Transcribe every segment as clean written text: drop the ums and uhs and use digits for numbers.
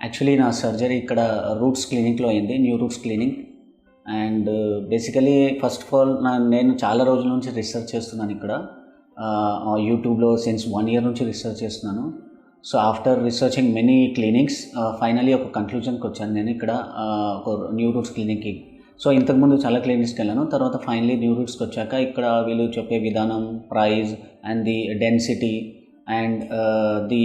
Actually నా surgery ఇక్కడ roots క్లినిక్లో అయింది, new roots clinic. And basically first of all నేను చాలా రోజుల నుంచి రీసెర్చ్ చేస్తున్నాను ఇక్కడ యూట్యూబ్లో. సిన్స్ 1 year నుంచి రీసెర్చ్ చేస్తున్నాను. So after researching many clinics finally ఒక కన్క్లూజన్కి వచ్చాను నేను ఇక్కడ ఒక న్యూ రూట్స్ క్లినిక్కి. సో ఇంతకుముందు చాలా క్లినిక్స్కి వెళ్ళాను, తర్వాత ఫైనలీ న్యూ రూట్స్కి వచ్చాక ఇక్కడ వీళ్ళు చెప్పే విధానం, price and the density and the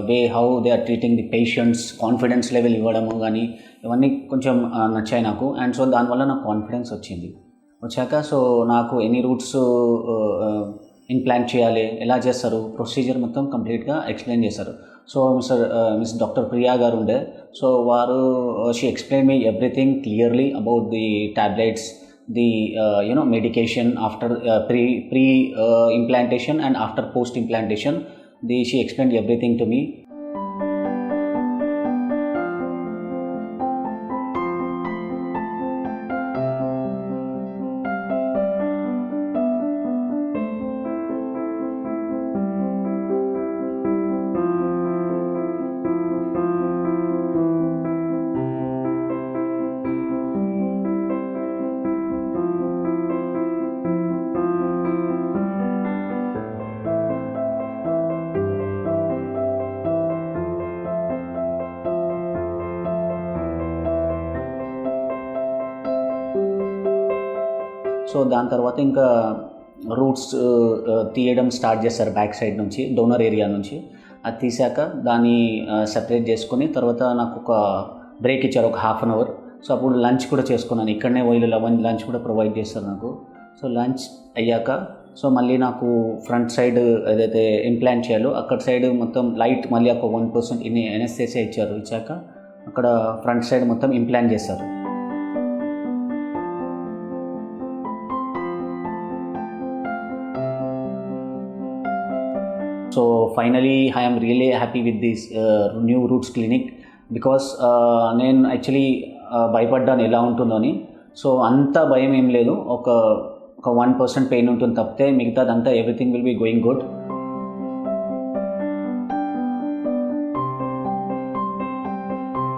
way how they are treating the patients, confidence level ఇవ్వడము కానీ ఇవన్నీ కొంచెం నచ్చాయి నాకు. అండ్ సో దానివల్ల నాకు కాన్ఫిడెన్స్ వచ్చాక సో నాకు ఎన్ని రూట్స్ ఇంప్లాంట్ చేయాలి, ఎలా చేస్తారు, ప్రొసీజర్ మొత్తం కంప్లీట్గా ఎక్స్ప్లెయిన్ చేశారు. సో మిస్ డాక్టర్ ప్రియా గారు ఉండే, సో వారు she explain me everything clearly about the tablets, the medication after pre implantation and after post implantation. She explained everything to me. So దాని తర్వాత ఇంకా రూట్స్ తీయడం స్టార్ట్ చేస్తారు బ్యాక్ సైడ్ నుంచి, donor area నుంచి. అది తీసాక దాన్ని సెపరేట్ చేసుకొని తర్వాత నాకు ఒక బ్రేక్ ఇచ్చారు, ఒక 1/2 hour. సో అప్పుడు లంచ్ కూడా చేసుకున్నాను ఇక్కడనే, వీళ్ళు లంచ్ కూడా ప్రొవైడ్ చేస్తారు నాకు. సో లంచ్ అయ్యాక సో మళ్ళీ నాకు ఫ్రంట్ సైడ్ ఏదైతే ఇంప్లాంట్ చేయాలో అక్కడ సైడ్ మొత్తం లైట్ మళ్ళీ ఒక 1% ఎనస్థీసియా ఇచ్చాక అక్కడ ఫ్రంట్ సైడ్ మొత్తం ఇంప్లాంట్ చేస్తారు. So finally I am really happy with this new roots clinic because నేను యాక్చువల్లీ భయపడ్డాను ఎలా ఉంటుందో అని. సో అంత భయం ఏం లేదు, ఒక 1% పెయిన్ ఉంటుంది తప్పితే మిగతాదంతా everything will be going good.